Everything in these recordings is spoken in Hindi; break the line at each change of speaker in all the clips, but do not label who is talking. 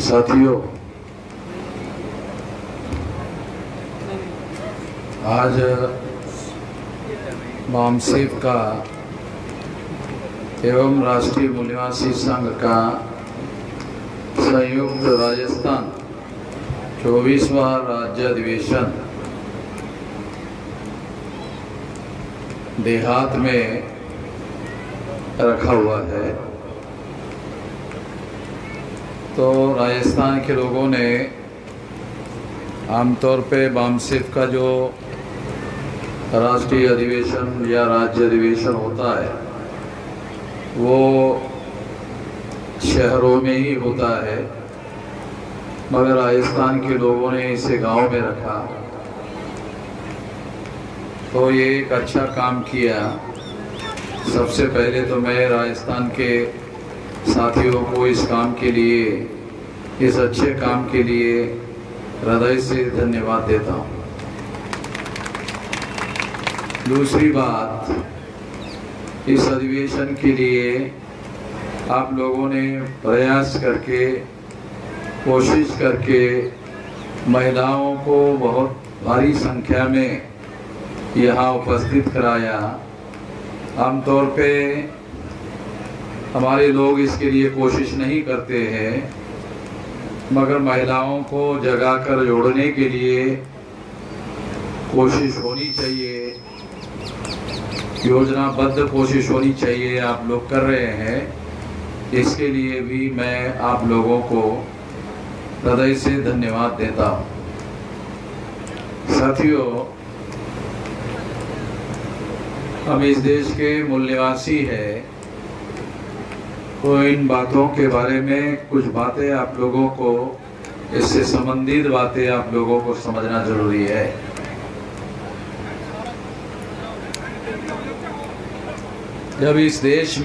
साथियों, आज बामसेफ का एवं राष्ट्रीय मूल्यवासी संघ का संयुक्त राजस्थान 24वां राज्य अधिवेशन देहात में रखा हुआ है। तो राजस्थान के लोगों ने आमतौर पे बामसेफ का जो राष्ट्रीय अधिवेशन या राज्य अधिवेशन होता है वो शहरों में ही होता है, मगर राजस्थान के लोगों ने इसे गांव में रखा। तो ये एक अच्छा काम किया। सबसे पहले तो मैं राजस्थान के साथियों को इस काम के लिए, इस अच्छे काम के लिए हृदय से धन्यवाद देता हूँ। दूसरी बात, इस अधिवेशन के लिए आप लोगों ने प्रयास करके, कोशिश करके महिलाओं को बहुत भारी संख्या में यहाँ उपस्थित कराया। आमतौर पे हमारे लोग इसके लिए कोशिश नहीं करते हैं, मगर महिलाओं को जगाकर जोड़ने के लिए कोशिश होनी चाहिए, योजनाबद्ध कोशिश होनी चाहिए। आप लोग कर रहे हैं, इसके लिए भी मैं आप लोगों को हृदय से धन्यवाद देता हूँ। साथियों, हम इस देश के मूल्यवासी हैं, तो इन बातों के बारे में कुछ बातें आप लोगों को, इससे संबंधित बातें आप लोगों को समझना जरूरी है। जब इस देश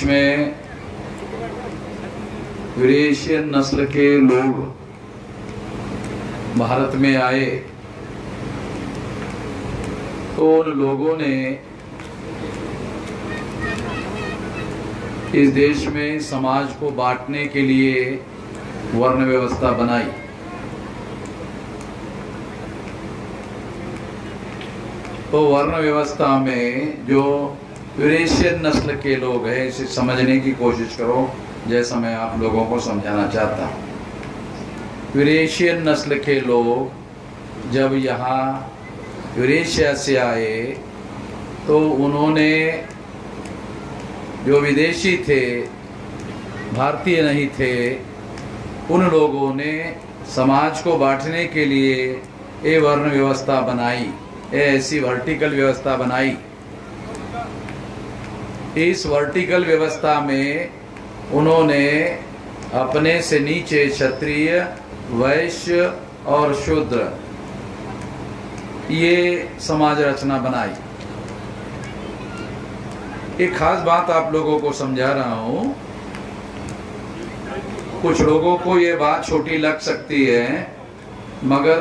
में यूरेशियन नस्ल के लोग भारत में आए तो उन लोगों ने इस देश में समाज को बांटने के लिए वर्ण व्यवस्था बनाई। तो वर्ण व्यवस्था में जो यूरेशियन नस्ल के लोग हैं, इसे समझने की कोशिश करो, जैसा मैं आप लोगों को समझाना चाहता हूँ। यूरेशियन नस्ल के लोग जब यहाँ यूरेशिया से आए तो उन्होंने, जो विदेशी थे, भारतीय नहीं थे, उन लोगों ने समाज को बांटने के लिए ये वर्ण व्यवस्था बनाई, ऐसी वर्टिकल व्यवस्था बनाई। इस वर्टिकल व्यवस्था में उन्होंने अपने से नीचे क्षत्रिय, वैश्य और शूद्र, ये समाज रचना बनाई। एक खास बात आप लोगों को समझा रहा हूं। कुछ लोगों को ये बात छोटी लग सकती है, मगर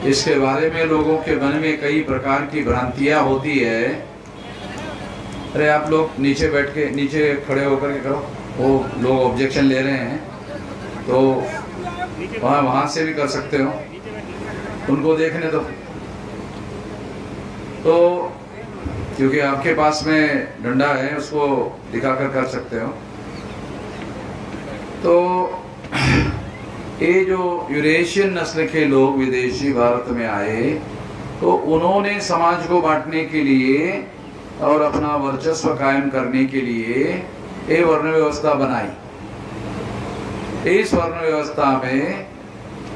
इसके बारे में लोगों के मन में कई प्रकार की भ्रांतियां होती है। अरे आप लोग नीचे बैठ के, नीचे खड़े होकर के करो, वो लोग ऑब्जेक्शन ले रहे हैं तो वहां से भी कर सकते हो, उनको देखने दो। तो क्योंकि आपके पास में डंडा है, उसको दिखाकर कर सकते हो। तो ये जो यूरेशियन नस्ल के लोग विदेशी भारत में आए तो उन्होंने समाज को बांटने के लिए और अपना वर्चस्व कायम करने के लिए ये वर्ण व्यवस्था बनाई। इस वर्ण व्यवस्था में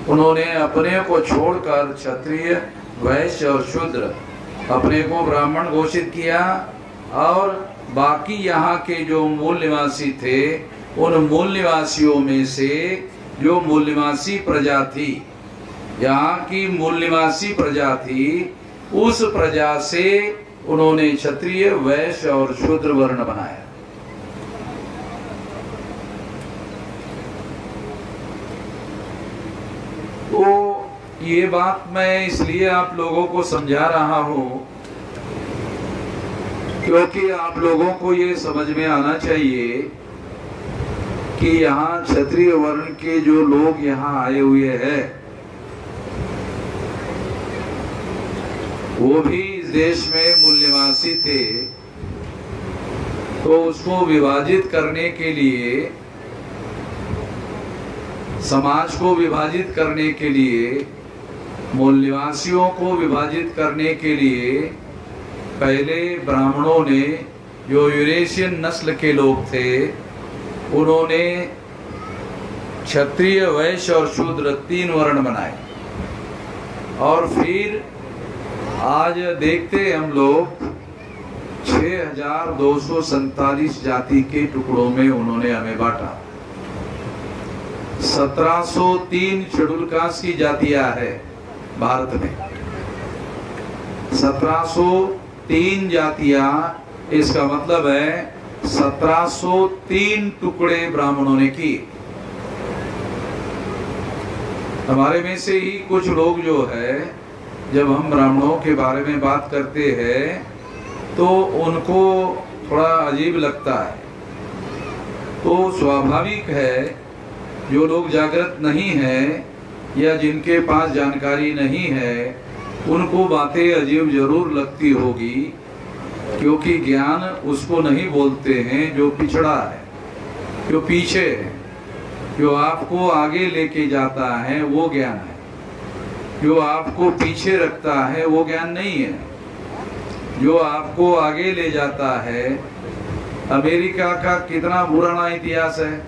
उन्होंने अपने को छोड़कर क्षत्रिय, वैश्य और शूद्र, अपने को ब्राह्मण घोषित किया और बाकी यहाँ के जो मूल निवासी थे, उन मूल निवासियों में से जो मूल निवासी प्रजा थी, यहाँ की मूल निवासी प्रजा थी, उस प्रजा से उन्होंने क्षत्रिय, वैश्य और शूद्र वर्ण बनाया। तो ये बात मैं इसलिए आप लोगों को समझा रहा हूं क्योंकि आप लोगों को ये समझ में आना चाहिए कि यहाँ क्षत्रिय वर्ण के जो लोग यहाँ आए हुए हैं वो भी इस देश में मूल निवासी थे, तो उसको विभाजित करने के लिए, समाज को विभाजित करने के लिए, मूल निवासियों को विभाजित करने के लिए पहले ब्राह्मणों ने, जो यूरेशियन नस्ल के लोग थे, उन्होंने क्षत्रिय, वैश्य और शूद्र 3 वर्ण बनाए। और फिर आज देखते हम लोग 6247 जाति के टुकड़ों में उन्होंने हमें बांटा। 1703 शेड्यूल कास्ट की जातियां है भारत में, 1703 जातियां, इसका मतलब है 1703 टुकड़े ब्राह्मणों ने किए। हमारे में से ही कुछ लोग जो है, जब हम ब्राह्मणों के बारे में बात करते हैं तो उनको थोड़ा अजीब लगता है। तो स्वाभाविक है, जो लोग जागृत नहीं है या जिनके पास जानकारी नहीं है, उनको बातें अजीब जरूर लगती होगी, क्योंकि ज्ञान उसको नहीं बोलते हैं जो पिछड़ा है, जो पीछे है। जो आपको आगे लेके जाता है वो ज्ञान है, जो आपको पीछे रखता है वो ज्ञान नहीं है। जो आपको आगे ले जाता है, अमेरिका का कितना पुराना इतिहास है,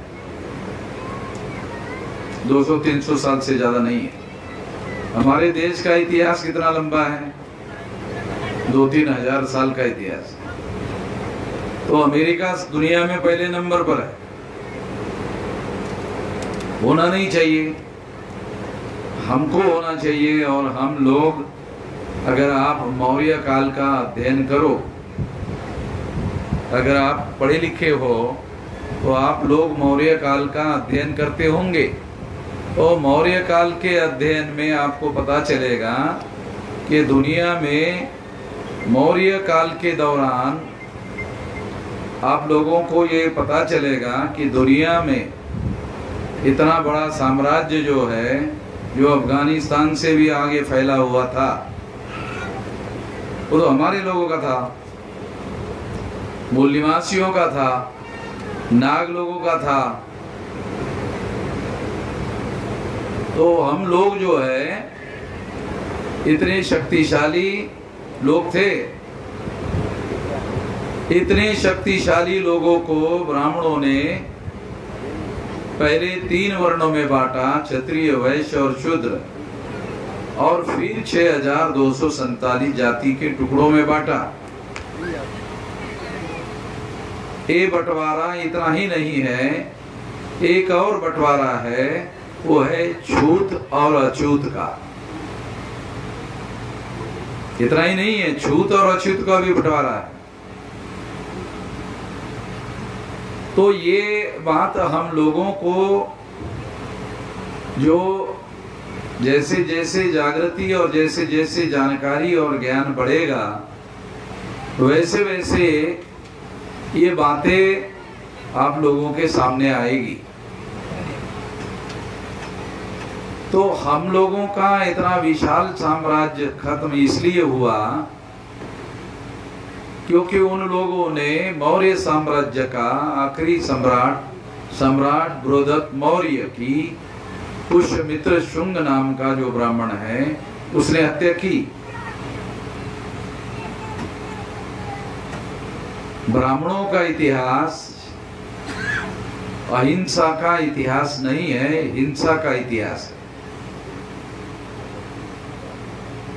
200-300 साल से ज्यादा नहीं है। हमारे देश का इतिहास कितना लंबा है, 2-3 हजार साल का इतिहास। तो अमेरिका दुनिया में पहले नंबर पर है, होना नहीं चाहिए, हमको होना चाहिए। और हम लोग, अगर आप मौर्य काल का अध्ययन करो, अगर आप पढ़े लिखे हो तो आप लोग मौर्य काल का अध्ययन करते होंगे। तो मौर्य काल के अध्ययन में आपको पता चलेगा कि दुनिया में मौर्य काल के दौरान आप लोगों को ये पता चलेगा कि दुनिया में इतना बड़ा साम्राज्य जो है, जो अफगानिस्तान से भी आगे फैला हुआ था, वो तो हमारे लोगों का था, मूल निवासियों का था, नाग लोगों का था। तो हम लोग जो है इतने शक्तिशाली लोग थे। इतने शक्तिशाली लोगों को ब्राह्मणों ने पहले 3 वर्णों में बांटा, क्षत्रिय, वैश्य और शूद्र, और फिर 6247 जाति के टुकड़ों में बांटा। ये बंटवारा इतना ही नहीं है, एक और बंटवारा है, वो है छूत और अछूत का। इतना ही नहीं है, छूत और अछूत का भी बंटवारा है। तो ये बात हम लोगों को, जो जैसे जैसे जागृति और जैसे जैसे जानकारी और ज्ञान बढ़ेगा, वैसे वैसे ये बातें आप लोगों के सामने आएगी। तो हम लोगों का इतना विशाल साम्राज्य खत्म इसलिए हुआ क्योंकि उन लोगों ने मौर्य साम्राज्य का आखिरी सम्राट बृहदत्त मौर्य की पुष्यमित्र शुंग नाम का जो ब्राह्मण है, उसने हत्या की। ब्राह्मणों का इतिहास अहिंसा का इतिहास नहीं है, हिंसा का इतिहास है।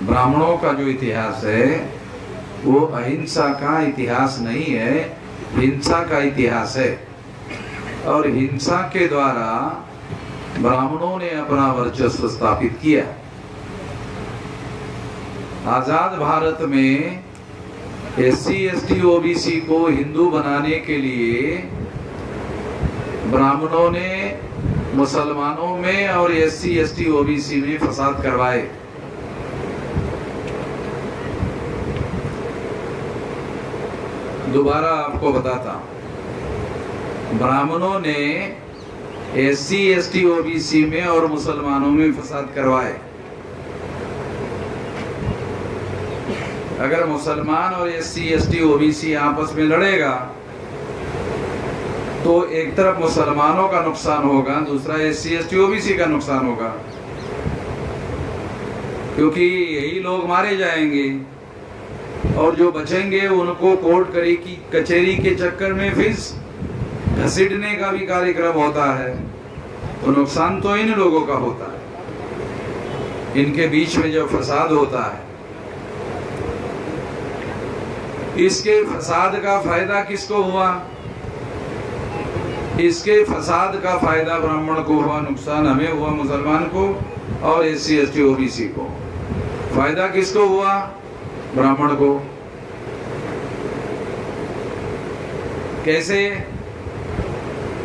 ब्राह्मणों का जो इतिहास है वो अहिंसा का इतिहास नहीं है, हिंसा का इतिहास है। और हिंसा के द्वारा ब्राह्मणों ने अपना वर्चस्व स्थापित किया। आजाद भारत में SC, ST, OBC को हिंदू बनाने के लिए ब्राह्मणों ने मुसलमानों में और SC, ST, OBC में फसाद करवाए। दोबारा आपको बताता हूं। ब्राह्मणों ने SC ST OBC में और मुसलमानों में फसाद करवाए। अगर मुसलमान और SC ST OBC आपस में लड़ेगा तो एक तरफ मुसलमानों का नुकसान होगा, दूसरा SC ST OBC का नुकसान होगा, क्योंकि यही लोग मारे जाएंगे और जो बचेंगे उनको कोर्ट कचहरी के चक्कर में फीस घसीटने का भी कार्यक्रम होता है। तो नुकसान तो इन लोगों का होता है। इनके बीच में जो फसाद होता है, इसके फसाद का फायदा किसको हुआ? इसके फसाद का फायदा ब्राह्मण को हुआ, नुकसान हमें हुआ मुसलमान को और SC ST OBC को। फायदा किसको हुआ? ब्राह्मण को। कैसे?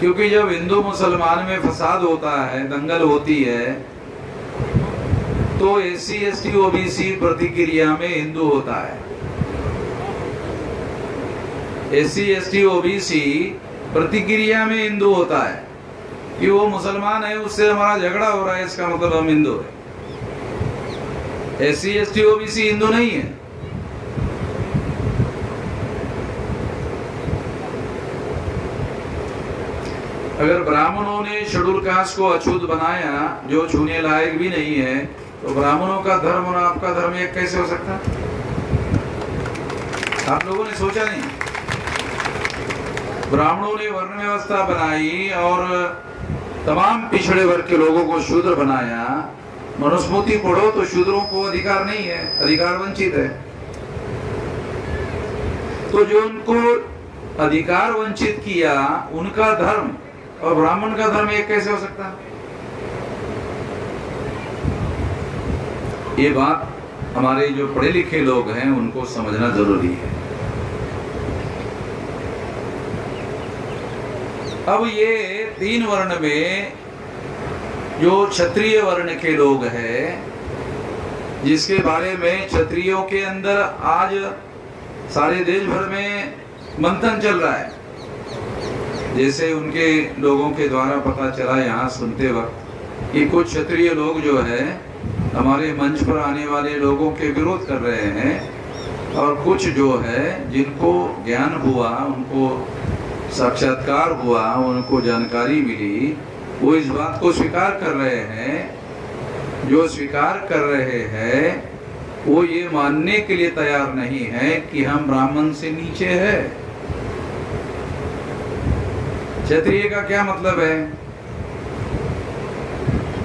क्योंकि जब हिंदू मुसलमान में फसाद होता है, दंगल होती है, तो SC ST OBC प्रतिक्रिया में हिंदू होता है। SC ST OBC प्रतिक्रिया में हिंदू होता है कि वो मुसलमान है, उससे हमारा झगड़ा हो रहा है, इसका मतलब हम हिंदू है। SC ST OBC हिंदू नहीं है। अगर ब्राह्मणों ने शेड्यूल कास्ट को अछूत बनाया, जो छूने लायक भी नहीं है, तो ब्राह्मणों का धर्म और आपका धर्म एक कैसे हो सकता? आप लोगों ने सोचा नहीं? ब्राह्मणों ने वर्ण व्यवस्था बनाई और तमाम पिछड़े वर्ग के लोगों को शूद्र बनाया। मनुस्मृति पढ़ो तो शूद्रों को अधिकार नहीं है, अधिकार वंचित है। तो जो उनको अधिकार वंचित किया, उनका धर्म और ब्राह्मण का धर्म एक कैसे हो सकता? ये बात हमारे जो पढ़े लिखे लोग हैं उनको समझना जरूरी है। अब ये 3 वर्ण में जो क्षत्रिय वर्ण के लोग हैं, जिसके बारे में क्षत्रियों के अंदर आज सारे देश भर में मंथन चल रहा है, जैसे उनके लोगों के द्वारा पता चला यहाँ सुनते वक्त कि कुछ क्षत्रिय लोग जो है हमारे मंच पर आने वाले लोगों के विरोध कर रहे हैं, और कुछ जो है जिनको ज्ञान हुआ, उनको साक्षात्कार हुआ, उनको जानकारी मिली, वो इस बात को स्वीकार कर रहे हैं। जो स्वीकार कर रहे हैं वो ये मानने के लिए तैयार नहीं है कि हम ब्राह्मण से नीचे है। क्षत्रिय का क्या मतलब है?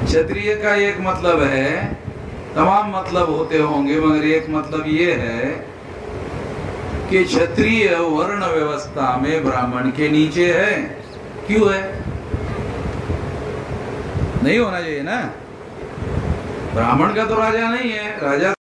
क्षत्रिय का एक मतलब है, तमाम मतलब होते होंगे, मगर एक मतलब ये है कि क्षत्रिय वर्ण व्यवस्था में ब्राह्मण के नीचे है। क्यों है? नहीं होना चाहिए ना। ब्राह्मण का तो राजा नहीं है, राजा